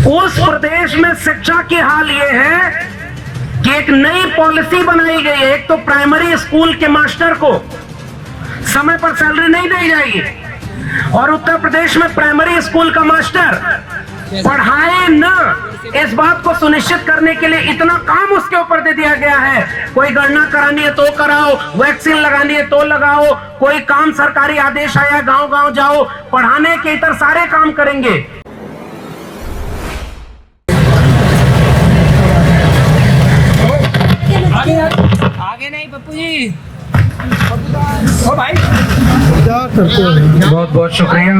उस प्रदेश में शिक्षा की हाल ये है कि एक नई पॉलिसी बनाई गई है। एक तो प्राइमरी स्कूल के मास्टर को समय पर सैलरी नहीं दी जाएगी, और उत्तर प्रदेश में प्राइमरी स्कूल का मास्टर पढ़ाए न, इस बात को सुनिश्चित करने के लिए इतना काम उसके ऊपर दे दिया गया है। कोई गणना करानी है तो कराओ, वैक्सीन लगानी है तो लगाओ, कोई काम सरकारी आदेश आया गांव गांव जाओ, पढ़ाने के इतर सारे काम करेंगे। आगे नहीं पप्पू जी। ओ भाई बहुत बहुत शुक्रिया।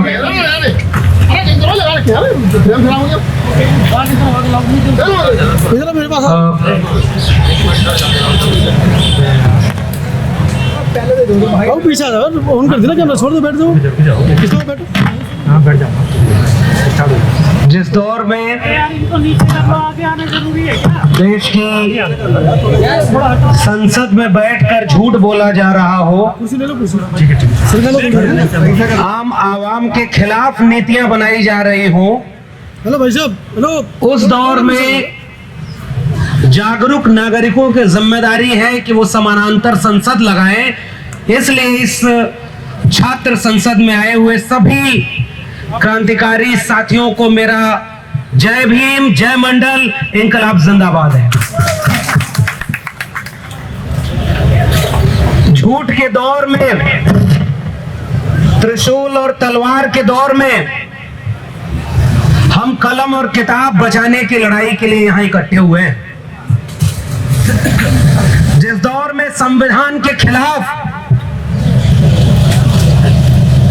पीछे ऑन कर देना कैमरा, छोड़ दो, बैठ जाओ, बैठो। हाँ बैठ जाओ। जिस दौर में देश की संसद में बैठकर झूठ बोला जा रहा हो, आम आवाम के खिलाफ नीतियां बनाई जा रही हो, हेलो भाई साहब, हेलो, उस दौर में जागरूक नागरिकों की जिम्मेदारी है कि वो समानांतर संसद लगाएं। इसलिए इस छात्र संसद में आए हुए सभी क्रांतिकारी साथियों को मेरा जय भीम, जय मंडल, इंकलाब जिंदाबाद है। झूठ के दौर में, त्रिशूल और तलवार के दौर में हम कलम और किताब बचाने की लड़ाई के लिए यहां इकट्ठे हुए हैं। जिस दौर में संविधान के खिलाफ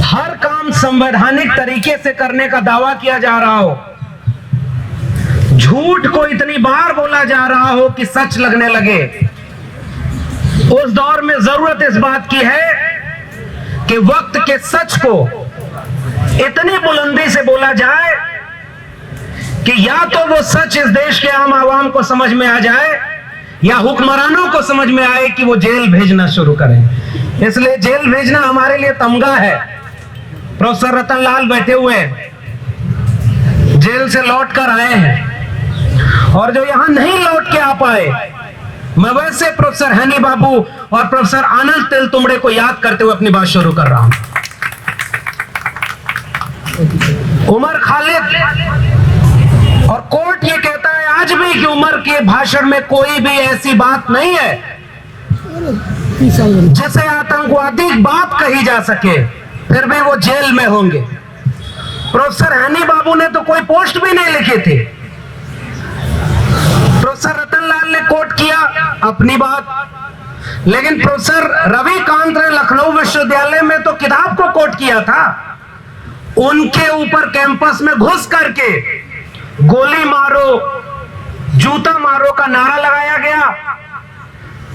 हर काम संवैधानिक तरीके से करने का दावा किया जा रहा हो, झूठ को इतनी बार बोला जा रहा हो कि सच लगने लगे, उस दौर में जरूरत इस बात की है कि वक्त के सच को इतनी बुलंदी से बोला जाए कि या तो वो सच इस देश के आम आवाम को समझ में आ जाए, या हुक्मरानों को समझ में आए कि वो जेल भेजना शुरू करें। इसलिए जेल भेजना हमारे लिए तमगा है। प्रोफेसर रतन लाल बैठे हुए हैं, जेल से लौट कर आए हैं, और जो यहां नहीं लौट के आ पाए, मैं वैसे प्रोफेसर हनी बाबू और प्रोफेसर आनंद तेलतुंबड़े को याद करते हुए अपनी बात शुरू कर रहा हूं। उमर खालिद, और कोर्ट ये कहता है आज भी कि उमर के भाषण में कोई भी ऐसी बात नहीं है जिसे आतंकवादी बात कही जा सके, फिर भी वो जेल में होंगे। प्रोफेसर हनी बाबू ने तो कोई पोस्ट भी नहीं लिखे थे। प्रोफेसर रतन लाल ने कोट किया अपनी बात, लेकिन प्रोफेसर रविकांत ने लखनऊ विश्वविद्यालय में तो किताब को कोट किया था। उनके ऊपर कैंपस में घुस करके गोली मारो, जूता मारो का नारा लगाया गया।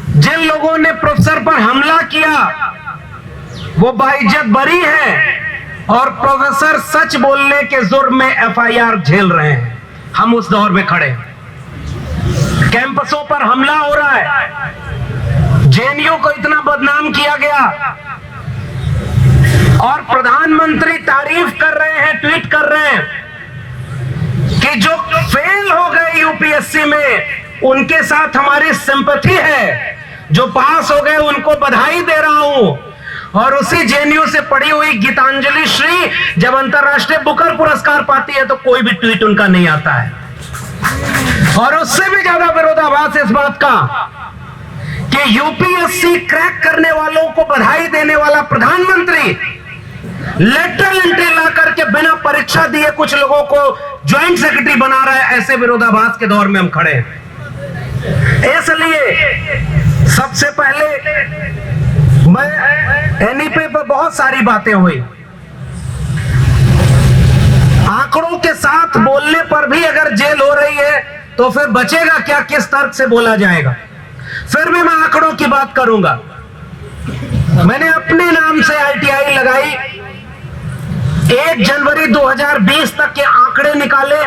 जिन लोगों ने प्रोफेसर पर हमला किया वो बाइज्जत बरी है, और प्रोफेसर सच बोलने के जुर्म में एफआईआर झेल रहे हैं। हम उस दौर में खड़े, कैंपसों पर हमला हो रहा है, जेएनयू को इतना बदनाम किया गया, और प्रधानमंत्री तारीफ कर रहे हैं, ट्वीट कर रहे हैं कि जो फेल हो गए यूपीएससी में उनके साथ हमारी सिंपैथी है, जो पास हो गए उनको बधाई दे रहा हूं। और उसी जेएनयू से पढ़ी हुई गीतांजलि श्री जब अंतरराष्ट्रीय बुकर पुरस्कार पाती है तो कोई भी ट्वीट उनका नहीं आता है। और उससे भी ज्यादा विरोधाभास इस बात का कि यूपीएससी क्रैक करने वालों को बधाई देने वाला प्रधानमंत्री लेटरल एंट्री ला करके बिना परीक्षा दिए कुछ लोगों को ज्वाइंट सेक्रेटरी बना रहा है। ऐसे विरोधाभास के दौर में हम खड़े हैं। इसलिए सबसे पहले मैं एनईपी पर बहुत सारी बातें हुई, आंकड़ों के साथ बोलने पर भी अगर जेल हो रही है तो फिर बचेगा क्या, किस तर्क से बोला जाएगा। फिर भी मैं आंकड़ों की बात करूंगा। मैंने अपने नाम से आईटीआई लगाई, 1 जनवरी 2020 तक के आंकड़े निकाले।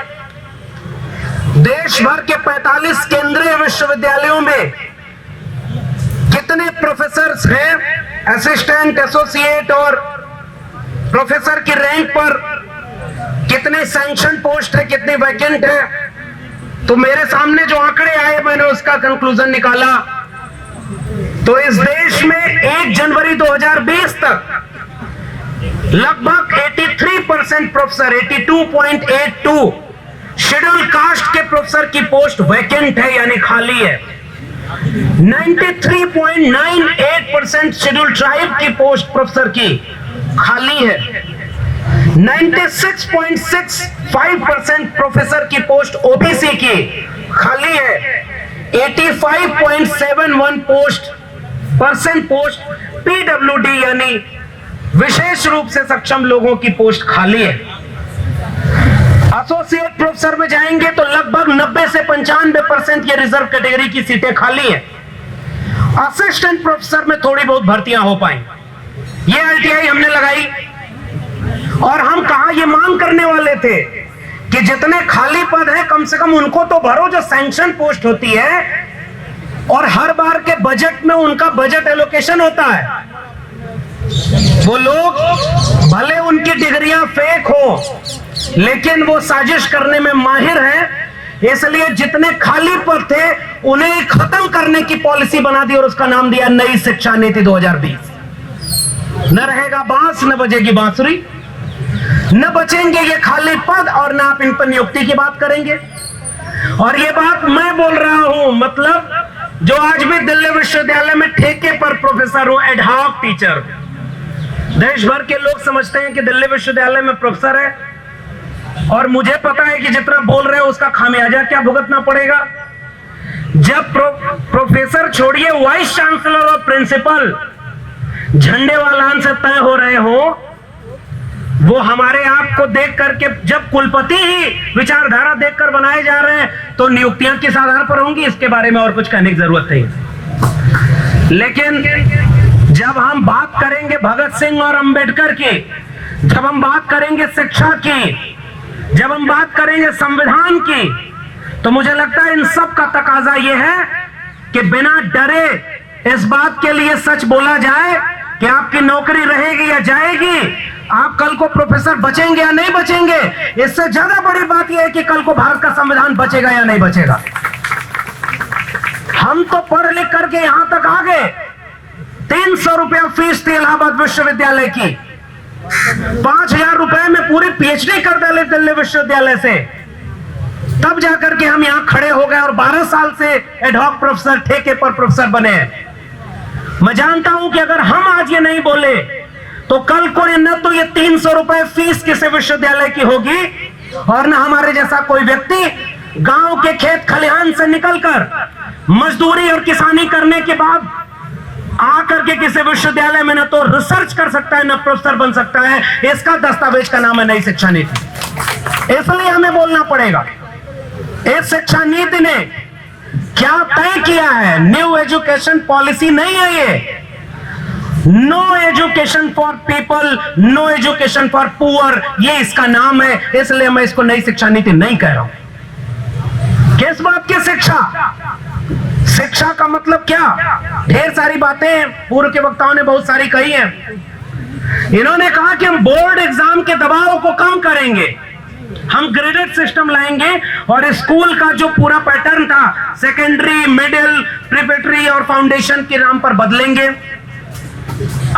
देश भर के 45 केंद्रीय विश्वविद्यालयों में कितने प्रोफेसर हैं, असिस्टेंट, एसोसिएट और प्रोफेसर की रैंक पर कितने सैंक्शन पोस्ट है, कितनी वैकेंट है। तो मेरे सामने जो आंकड़े आए मैंने उसका कंक्लूजन निकाला। तो इस देश में 1 जनवरी 2020 तक लगभग 83% प्रोफेसर, 82.82 शेड्यूल कास्ट के प्रोफेसर की पोस्ट वैकेंट है यानी खाली है। 93.98% शेड्यूल ट्राइब की पोस्ट प्रोफेसर की खाली है। 96.65% प्रोफेसर की पोस्ट ओबीसी की खाली है। 85.71% पोस्ट पीडब्ल्यूडी यानी विशेष रूप से सक्षम लोगों की पोस्ट खाली है। एसोसिएट प्रोफेसर में जाएंगे तो लगभग 90 से 95% ये रिजर्व कैटेगरी की सीटें खाली हैं। असिस्टेंट प्रोफेसर में थोड़ी बहुत भर्तियां हो पाई। ये एलटीआई हमने लगाई और हम कहा ये मांग करने वाले थे कि जितने खाली पद हैं कम से कम उनको तो भरो जो सैंक्शन पोस्ट होती है, और हर बार के बजट में उनका बजट एलोकेशन होता है। वो लोग भले उनकी डिग्रियां फेक हो लेकिन वो साजिश करने में माहिर हैं, इसलिए जितने खाली पद थे उन्हें खत्म करने की पॉलिसी बना दी और उसका नाम दिया नई शिक्षा नीति 2020। न रहेगा बांस न बजेगी बांसुरी, न बचेंगे ये खाली पद और न आप इन पर नियुक्ति की बात करेंगे। और ये बात मैं बोल रहा हूं, मतलब जो आज भी दिल्ली विश्वविद्यालय में ठेके पर प्रोफेसर हूं, एडहॉक टीचर। देश भर के लोग समझते हैं कि दिल्ली विश्वविद्यालय में प्रोफेसर है और मुझे पता है कि जितना बोल रहे हो उसका खामियाजा क्या भुगतना पड़ेगा। जब प्रोफेसर छोड़िए वाइस चांसलर और प्रिंसिपल झंडे वालान से तय हो रहे हो, वो हमारे आप को देख करके, जब कुलपति ही विचारधारा देखकर बनाए जा रहे हैं तो नियुक्तियां किस आधार पर होंगी, इसके बारे में और कुछ कहने की जरूरत नहीं। लेकिन जब हम बात करेंगे भगत सिंह और अंबेडकर की, जब हम बात करेंगे शिक्षा की, जब हम बात करेंगे संविधान की, तो मुझे लगता है इन सब का तकाजा यह है कि बिना डरे इस बात के लिए सच बोला जाए कि आपकी नौकरी रहेगी या जाएगी, आप कल को प्रोफेसर बचेंगे या नहीं बचेंगे। इससे ज्यादा बड़ी बात यह है कि कल को भारत का संविधान बचेगा या नहीं बचेगा। हम तो पढ़ लिख करके यहां तक आ गए, 300 रुपया फीस थी इलाहाबाद विश्वविद्यालय की, 5,000 रुपए में पूरी पीएचडी कर डाले दिल्ली विश्वविद्यालय से, तब जाकर के हम यहां खड़े हो गए और 12 साल से एडहॉक प्रोफेसर, ठेके पर प्रोफेसर बने हैं। मैं जानता हूं कि अगर हम आज ये नहीं बोले तो कल को न तो ये 300 रुपए फीस किसी विश्वविद्यालय की होगी और न हमारे जैसा कोई व्यक्ति गांव के खेत खलिहान से निकलकर मजदूरी और किसानी करने के बाद आकर के किसी विश्वविद्यालय में न तो रिसर्च कर सकता है न प्रोफेसर बन सकता है। इसका दस्तावेज का नाम है नई शिक्षा नीति। इसलिए हमें बोलना पड़ेगा, इस शिक्षा नीति ने क्या तय किया है। न्यू एजुकेशन पॉलिसी नहीं है ये। No education for people, no education for poor, ये इसका नाम है। इसलिए मैं इसको नई शिक्षा नीति नहीं कह रहा हूं। किस बात की शिक्षा? शिक्षा का मतलब क्या? ढेर सारी बातें पूर्व के वक्ताओं ने बहुत सारी कही हैं। इन्होंने कहा कि हम बोर्ड एग्जाम के दबाव को कम करेंगे, हम ग्रेडेड सिस्टम लाएंगे और स्कूल का जो पूरा पैटर्न था सेकेंडरी, मिडिल, प्रिपरेटरी और फाउंडेशन के नाम पर बदलेंगे।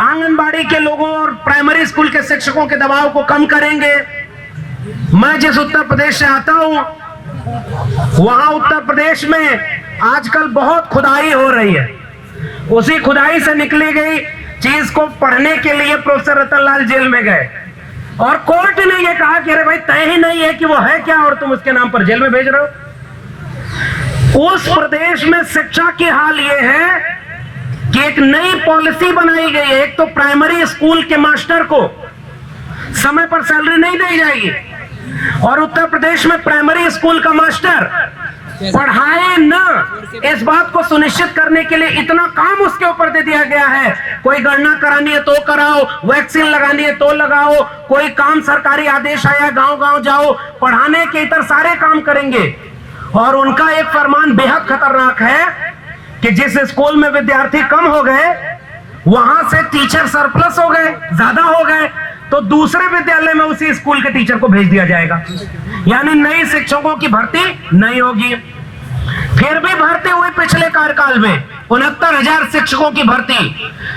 आंगनबाड़ी के लोगों और प्राइमरी स्कूल के शिक्षकों के दबाव को कम करेंगे। मैं जिस उत्तर प्रदेश से आता हूं वहां उत्तर प्रदेश में आजकल बहुत खुदाई हो रही है। उसी खुदाई से निकली गई चीज को पढ़ने के लिए प्रोफेसर रतनलाल जेल में गए और कोर्ट ने यह कहा कि अरे भाई तय ही नहीं है कि वो है क्या और तुम उसके नाम पर जेल में भेज रहे हो। उस प्रदेश में शिक्षा की हाल यह है कि एक नई पॉलिसी बनाई गई है। एक तो प्राइमरी स्कूल के मास्टर को समय पर सैलरी नहीं दी जाएगी और उत्तर प्रदेश में प्राइमरी स्कूल का मास्टर पढ़ाए न, इस बात को सुनिश्चित करने के लिए इतना काम उसके ऊपर दे दिया गया है। कोई गणना करानी है तो कराओ, वैक्सीन लगानी है तो लगाओ, कोई काम सरकारी आदेश आया गांव गांव जाओ, पढ़ाने के इतर सारे काम करेंगे। और उनका एक फरमान बेहद खतरनाक है कि जिस स्कूल में विद्यार्थी कम हो गए वहां से टीचर सरप्लस हो गए, ज्यादा हो गए। तो दूसरे विद्यालय में उसी स्कूल के टीचर को भेज दिया जाएगा, यानी नई शिक्षकों की भर्ती नहीं होगी। फिर भी भर्ती हुई पिछले कार्यकाल में 69,000 शिक्षकों की भर्ती।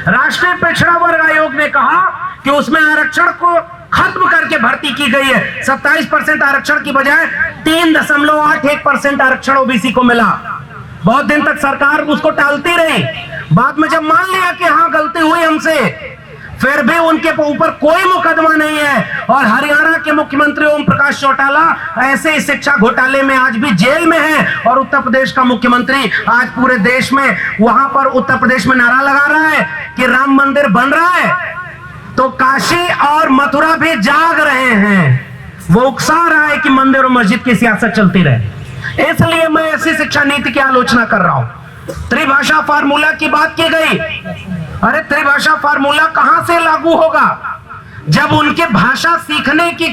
राष्ट्रीय पिछड़ा वर्ग आयोग ने कहा कि उसमें आरक्षण को खत्म करके भर्ती की गई है। 27% आरक्षण की बजाय 3.81% आरक्षण ओबीसी को मिला। बहुत दिन तक सरकार उसको टालती रही, बाद में जब मान लिया कि हाँ गलती हुई हमसे, फिर भी उनके ऊपर कोई मुकदमा नहीं है। और हरियाणा के मुख्यमंत्री ओम प्रकाश चौटाला ऐसे ही शिक्षा घोटाले में आज भी जेल में है, और उत्तर प्रदेश का मुख्यमंत्री आज पूरे देश में वहां पर उत्तर प्रदेश में नारा लगा रहा है कि राम मंदिर बन रहा है, तो काशी और मथुरा भी जाग रहे हैं। वो उकसा रहा है कि मंदिर और मस्जिद की सियासत चलती रहे। इसलिए मैं ऐसी शिक्षा नीति की आलोचना कर रहा हूं। त्रिभाषा फार्मूला की बात की गई। अरे त्रिभाषा फार्मूला कहां से लागू होगा जब उनके भाषा सीखने की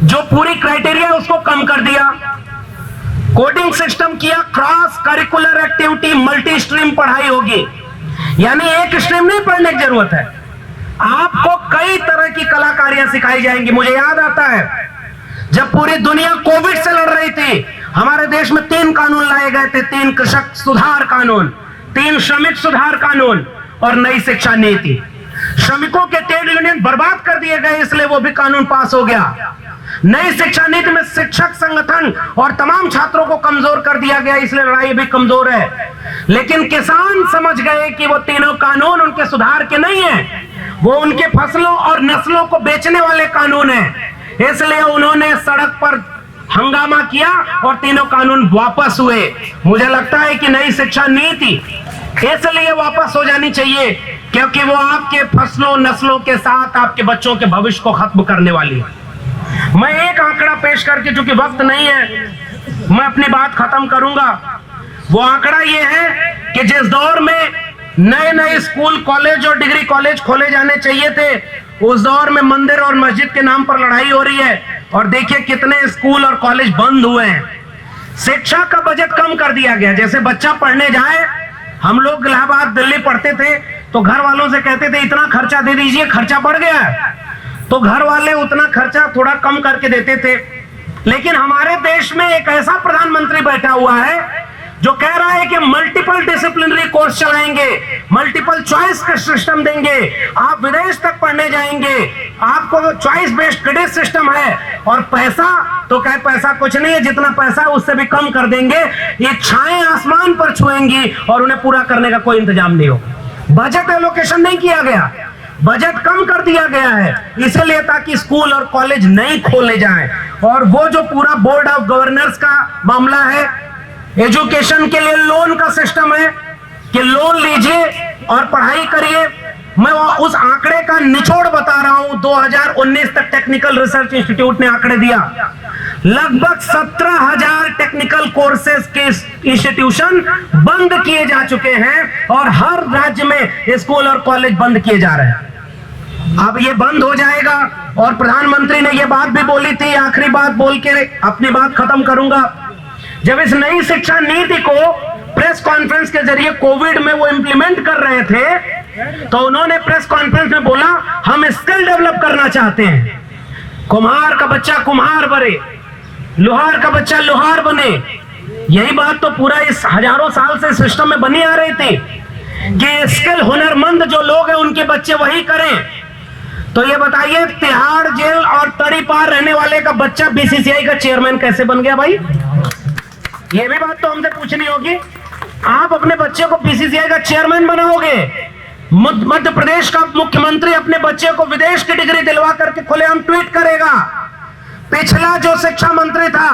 जो पूरी क्राइटेरिया उसको कम कर दिया, कोडिंग सिस्टम किया, cross curricular activity multi stream पढ़ाई होगी, यानी एक स्ट्रीम नहीं पढ़ने की जरूरत है, आपको कई तरह की कलाकारियां सिखाई जाएंगी। मुझे याद आता है जब पूरी दुनिया कोविड से लड़ रही थी, हमारे देश में 3 कानून लाए गए थे, 3 कृषक सुधार कानून, 3 श्रमिक सुधार कानून और नई शिक्षा नीति। श्रमिकों के ट्रेड यूनियन बर्बाद कर दिए गए, इसलिए वो भी कानून पास हो गया। नई शिक्षा नीति में शिक्षक संगठन और तमाम छात्रों को कमजोर कर दिया गया, इसलिए लड़ाई भी कमजोर है। लेकिन किसान समझ गए कि वो तीनों कानून उनके सुधार के नहीं है, वो उनके फसलों और नस्लों को बेचने वाले कानून हैं। इसलिए उन्होंने सड़क पर हंगामा किया और तीनों कानून वापस हुए। मुझे लगता है कि नई शिक्षा नीति इसलिए वापस हो जानी चाहिए क्योंकि वो आपके फसलों नस्लों के साथ आपके बच्चों के भविष्य को खत्म करने वाली है। मैं एक आंकड़ा पेश करके, चूंकि वक्त नहीं है, मैं अपनी बात खत्म करूंगा। वो आंकड़ा ये है कि जिस दौर में नए नए स्कूल कॉलेज और डिग्री कॉलेज खोले जाने चाहिए थे, उस दौर में मंदिर और मस्जिद के नाम पर लड़ाई हो रही है। और देखिए कितने स्कूल और कॉलेज बंद हुए हैं। शिक्षा का बजट कम कर दिया गया। जैसे बच्चा पढ़ने जाए, हम लोग इलाहाबाद दिल्ली पढ़ते थे तो घर वालों से कहते थे इतना खर्चा दे दीजिए, खर्चा बढ़ गया है, तो घर वाले उतना खर्चा थोड़ा कम करके देते थे। लेकिन हमारे देश में एक ऐसा प्रधानमंत्री बैठा हुआ है जो कह रहा है कि मल्टीपल डिसिप्लिनरी कोर्स चलाएंगे, मल्टीपल चॉइस का सिस्टम देंगे, आप विदेश तक पढ़ने जाएंगे, आपको चॉइस बेस्ड क्रेडिट सिस्टम है, और पैसा तो कहे पैसा कुछ नहीं है, जितना पैसा है उससे भी कम कर देंगे। इच्छाएं आसमान पर छुएंगी और उन्हें पूरा करने का कोई इंतजाम नहीं होगा। बजट एलोकेशन नहीं किया गया, बजट कम कर दिया गया है, इसलिए ताकि स्कूल और कॉलेज नहीं खोले जाएं। और वो जो पूरा बोर्ड ऑफ गवर्नर्स का मामला है, एजुकेशन के लिए लोन का सिस्टम है कि लोन लीजिए और पढ़ाई करिए। मैं उस आंकड़े का निचोड़ बता रहा हूं। 2019 तक टेक्निकल रिसर्च इंस्टीट्यूट ने आंकड़े दिया, लगभग 17,000 टेक्निकल कोर्सेज के इंस्टीट्यूशन बंद किए जा चुके हैं और हर राज्य में स्कूल और कॉलेज बंद किए जा रहे हैं। अब ये बंद हो जाएगा। और प्रधानमंत्री ने ये बात भी बोली थी, आखिरी बात बोल के अपनी बात खत्म करूंगा। जब इस नई शिक्षा नीति को प्रेस कॉन्फ्रेंस के जरिए कोविड में वो इंप्लीमेंट कर रहे थे, तो उन्होंने प्रेस कॉन्फ्रेंस में बोला हम स्किल डेवलप करना चाहते हैं। कुम्हार का बच्चा कुम्हार बने, लोहार का बच्चा लोहार बने। यही बात तो पूरा इस हजारों साल से सिस्टम में बनी आ रही थी कि स्किल हुनरमंद जो लोग हैं उनके बच्चे वही करें। तो ये बताइए, तिहाड़ जेल और तड़ी पार रहने वाले का बच्चा बीसीसीआई का चेयरमैन कैसे बन गया भाई? ये भी बात तो हमसे पूछनी होगी। आप अपने बच्चे को बीसीसीआई का चेयरमैन बनाओगे, मध्य प्रदेश का मुख्यमंत्री अपने बच्चे को विदेश की डिग्री दिलवा करके खुलेआम ट्वीट करेगा। पिछला जो शिक्षा मंत्री था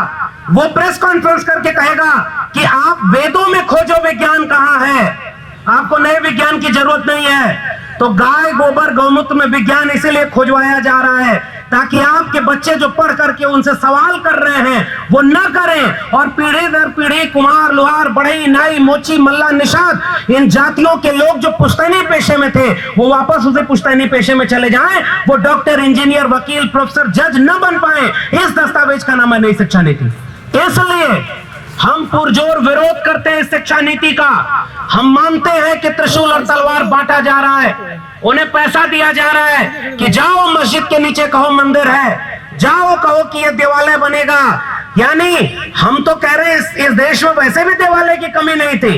वो प्रेस कॉन्फ्रेंस करके कहेगा कि आप वेदों में खोजो विज्ञान कहां है, आपको नए विज्ञान की जरूरत नहीं है। तो गाय गोबर गौमूत्र में विज्ञान इसीलिए खोजवाया जा रहा है ताकि आपके बच्चे जो पढ़ करके उनसे सवाल कर रहे हैं वो न करें, और पीढ़ी दर पीढ़ी कुम्हार लोहार बढ़ई नाई मोची मल्ला निषाद इन जातियों के लोग जो पुश्तैनी पेशे में थे वो वापस उसे पुश्तैनी पेशे में चले जाएं, वो डॉक्टर इंजीनियर वकील प्रोफेसर जज न बन पाए। इस दस्तावेज का नाम है नई शिक्षा नीति। इसलिए हम पुरजोर विरोध करते हैं शिक्षा नीति का। हम मानते हैं कि त्रिशूल और तलवार बांटा जा रहा है, उन्हें पैसा दिया जा रहा है कि जाओ मस्जिद के नीचे कहो मंदिर है, जाओ कहो कि ये देवालय बनेगा। यानी हम तो कह रहे हैं इस देश में वैसे भी देवालय की कमी नहीं थी,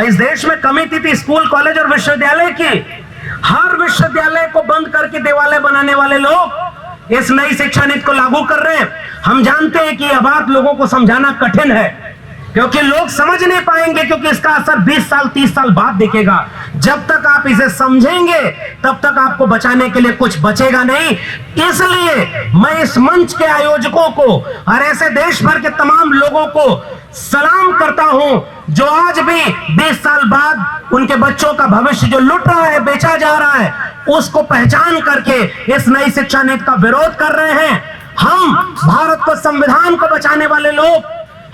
इस देश में कमी थी स्कूल कॉलेज और विश्वविद्यालय की। हर विश्वविद्यालय को बंद करके देवालय बनाने वाले लोग इस नई शिक्षा नीति को लागू कर रहे हैं। हम जानते हैं कि यह बात लोगों को समझाना कठिन है, क्योंकि लोग समझ नहीं पाएंगे, क्योंकि इसका असर 20 साल 30 साल बाद दिखेगा। जब तक आप इसे समझेंगे तब तक आपको बचाने के लिए कुछ बचेगा नहीं। इसलिए मैं इस मंच के आयोजकों को और ऐसे देश भर के तमाम लोगों को सलाम करता हूं जो आज भी 20 साल बाद उनके बच्चों का भविष्य जो लुट रहा है, बेचा जा रहा है, उसको पहचान करके इस नई शिक्षा नीति का विरोध कर रहे हैं। हम भारत को, संविधान को बचाने वाले लोग,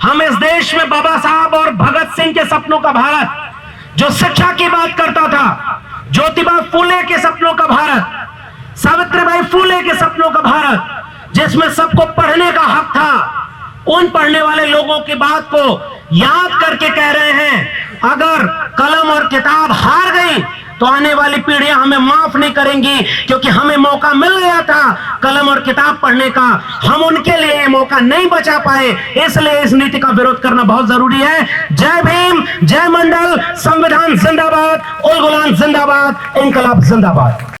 हम इस देश में बाबा साहब और भगत सिंह के सपनों का भारत, जो शिक्षा की बात करता था, ज्योतिबा फूले के सपनों का भारत, सावित्रीबाई फूले के सपनों का भारत, जिसमें सबको पढ़ने का हक था, उन पढ़ने वाले लोगों की बात को याद करके कह रहे हैं अगर कलम और किताब हार गई तो आने वाली पीढ़ियां हमें माफ नहीं करेंगी, क्योंकि हमें मौका मिल गया था कलम और किताब पढ़ने का, हम उनके लिए ये मौका नहीं बचा पाए। इसलिए इस नीति का विरोध करना बहुत जरूरी है। जय भीम, जय मंडल, संविधान जिंदाबाद, उल गुलाम जिंदाबाद, इनकलाब जिंदाबाद।